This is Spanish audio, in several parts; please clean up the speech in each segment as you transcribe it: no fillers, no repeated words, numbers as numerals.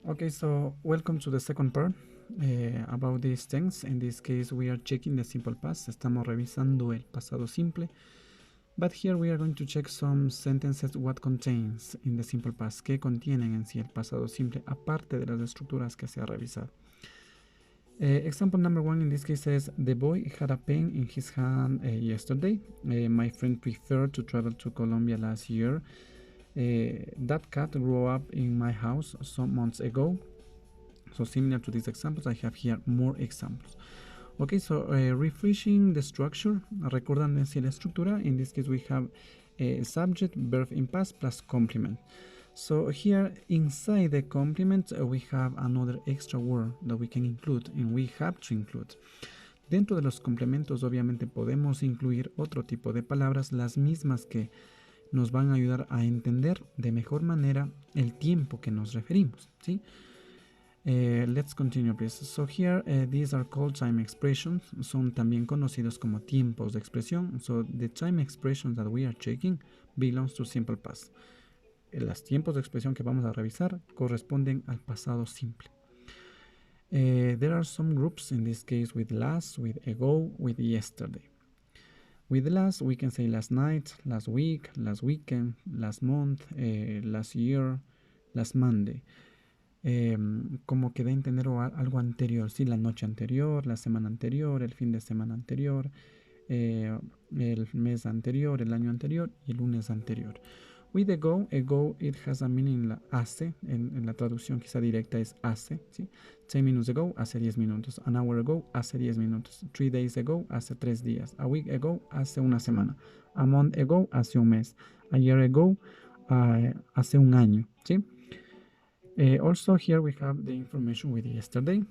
Okay, so welcome to the second part about these things. In this case, we are checking the simple past. Estamos revisando el pasado simple. But here we are going to check some sentences what contains in the simple past. ¿Qué contienen en sí el pasado simple? Aparte de las estructuras que se ha revisado. Example number one in this case says, the boy had a pen in his hand yesterday. My friend preferred to travel to Colombia last year. That cat grew up in my house some months ago. So similar to these examples, I have here more examples. Okay, so refreshing the structure. Recordando si la estructura. In this case, we have a subject, verb in past plus complement. So here inside the complement, we have another extra word that we can include, and we have to include. Dentro de los complementos, obviamente podemos incluir otro tipo de palabras, las mismas que nos van a ayudar a entender de mejor manera el tiempo que nos referimos, ¿sí? Let's continue, please. So here, these are called time expressions. Son también conocidos como tiempos de expresión. So the time expressions that we are checking belongs to simple past. Los tiempos de expresión que vamos a revisar corresponden al pasado simple. There are some groups, in this case with last, with ago, with yesterday. With last, we can say last night, last week, last weekend, last month, last year, last Monday. Como que da a entender algo anterior, ¿sí? La noche anterior, la semana anterior, el fin de semana anterior, el mes anterior, el año anterior y el lunes anterior. With ago, it has a meaning hace, en la traducción quizá directa es hace, ¿sí? 10 minutes ago, hace 10 minutos. An hour ago, hace 10 minutos. 3 days ago, hace 3 días. A week ago, hace una semana. A month ago, hace un mes. A year ago, hace un año, ¿sí? Also here we have the information with yesterday.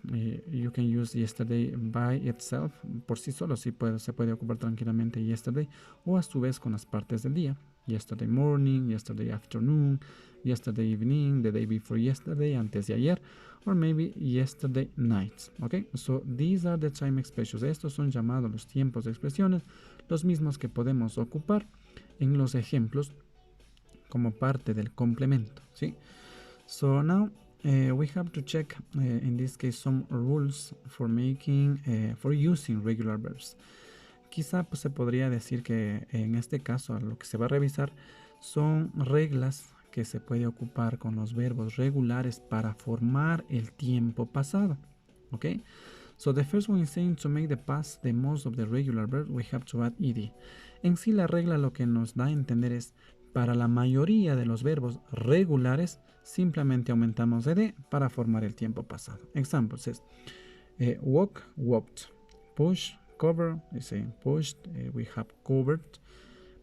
You can use yesterday by itself. Por sí solo se puede ocupar tranquilamente yesterday o a su vez con las partes del día. Yesterday morning, yesterday afternoon, yesterday evening, the day before yesterday, antes de ayer, or maybe yesterday night. Okay, so these are the time expressions. Estos son llamados los tiempos de expresiones, los mismos que podemos ocupar en los ejemplos como parte del complemento, ¿sí? So now we have to check in this case some rules for using regular verbs. Quizá pues, se podría decir que en este caso lo que se va a revisar son reglas que se puede ocupar con los verbos regulares para formar el tiempo pasado. Okay? So the first one is saying to make the past the most of the regular verbs we have to add ed. En sí la regla lo que nos da a entender es para la mayoría de los verbos regulares simplemente aumentamos ed para formar el tiempo pasado. Examples es walk, walked, push, cover, is saying pushed, we have covered,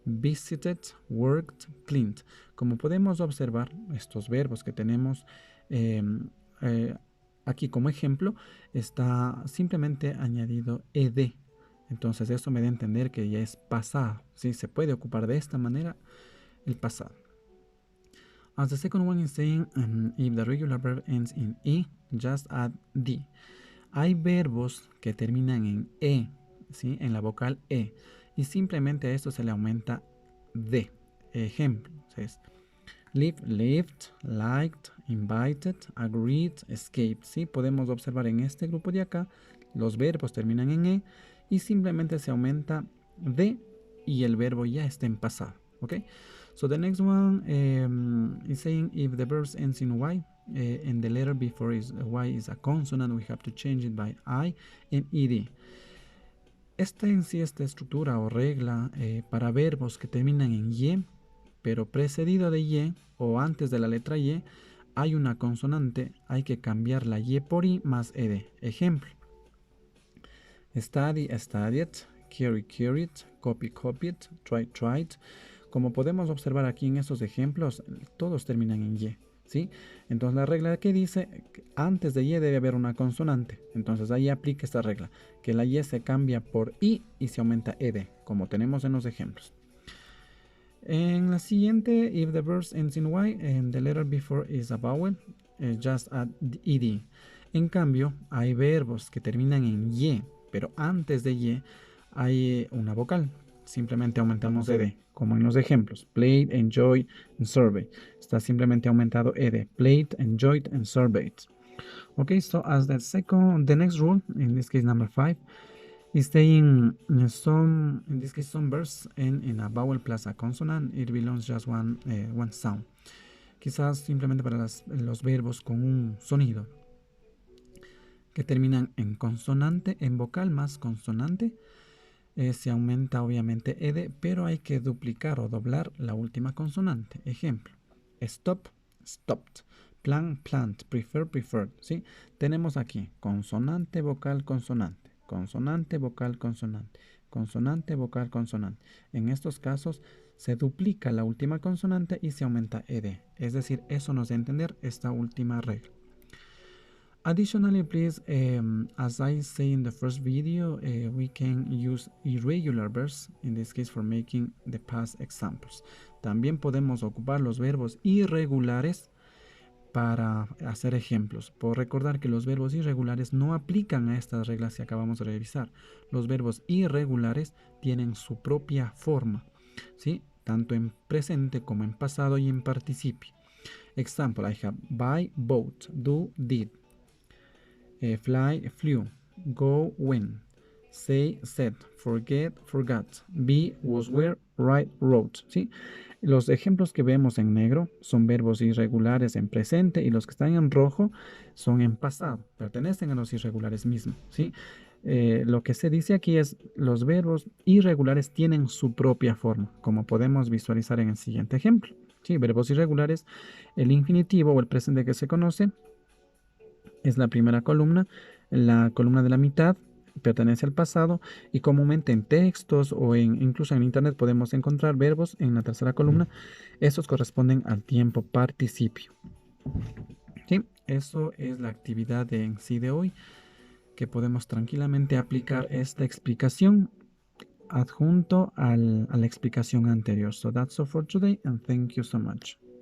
visited, worked, cleaned. Como podemos observar, estos verbos que tenemos aquí como ejemplo, está simplemente añadido ed. Entonces eso me da a entender que ya es pasado, ¿sí? Se puede ocupar de esta manera el pasado. As the second one is saying, if the regular verb ends in e, just add d. Hay verbos que terminan en e, ¿sí? En la vocal e, y simplemente a esto se le aumenta d. Ejemplo, es live, lived, liked, invited, agreed, escaped, ¿sí? Podemos observar en este grupo de acá, los verbos terminan en e y simplemente se aumenta d y el verbo ya está en pasado, ¿ok? So the next one is saying if the verb ends in y and the letter before y is a consonant, we have to change it by I and ed. Esta en sí, esta estructura o regla para verbos que terminan en y, pero precedido de y o antes de la letra y, hay una consonante, hay que cambiar la y por i más ed. Ejemplo, study, studied, carry, carried, copy, copied, try, tried. Como podemos observar aquí en estos ejemplos, todos terminan en y, ¿sí? Entonces la regla que dice, antes de y debe haber una consonante. Entonces ahí aplica esta regla, que la y se cambia por i y se aumenta ed, como tenemos en los ejemplos. En la siguiente, if the verb ends in y and the letter before is a vowel, just add ed. En cambio, hay verbos que terminan en y, pero antes de y hay una vocal. simplemente aumentamos ed, como en los ejemplos. Played, enjoyed, and surveyed. Está simplemente aumentado ed. Played, enjoyed, and surveyed. Okay, so as the next rule, in this case number 5, is saying some, in this case some verbs in a vowel plus a consonant, it belongs just one sound. Quizás simplemente para los verbos con un sonido que terminan en consonante, en vocal más consonante, se aumenta obviamente ed, pero hay que duplicar o doblar la última consonante. Ejemplo, stop, stopped, plan, plant, prefer, preferred. ¿Sí? Tenemos aquí consonante, vocal, consonante, consonante, vocal, consonante, consonante, vocal, consonante. En estos casos se duplica la última consonante y se aumenta ed. Es decir, eso nos da a entender esta última regla. Additionally, please, as I say in the first video, we can use irregular verbs, in this case for making the past examples. También podemos ocupar los verbos irregulares para hacer ejemplos. Por recordar que los verbos irregulares no aplican a estas reglas que acabamos de revisar. Los verbos irregulares tienen su propia forma, ¿sí? Tanto en presente como en pasado y en participio. Example, I have buy, bought, do, did. Fly, flew, go, went, say, said, forget, forgot, be, was, were, write, wrote. ¿Sí? Los ejemplos que vemos en negro son verbos irregulares en presente y los que están en rojo son en pasado, pertenecen a los irregulares mismos. ¿Sí? Lo que se dice aquí es los verbos irregulares tienen su propia forma, como podemos visualizar en el siguiente ejemplo. ¿Sí? Verbos irregulares, el infinitivo o el presente que se conoce es la primera columna. La columna de la mitad pertenece al pasado y comúnmente en textos o incluso en internet podemos encontrar verbos en la tercera columna. Estos corresponden al tiempo participio. ¿Sí? Eso es la actividad en sí de hoy, que podemos tranquilamente aplicar esta explicación adjunto a la explicación anterior. So that's all for today and thank you so much.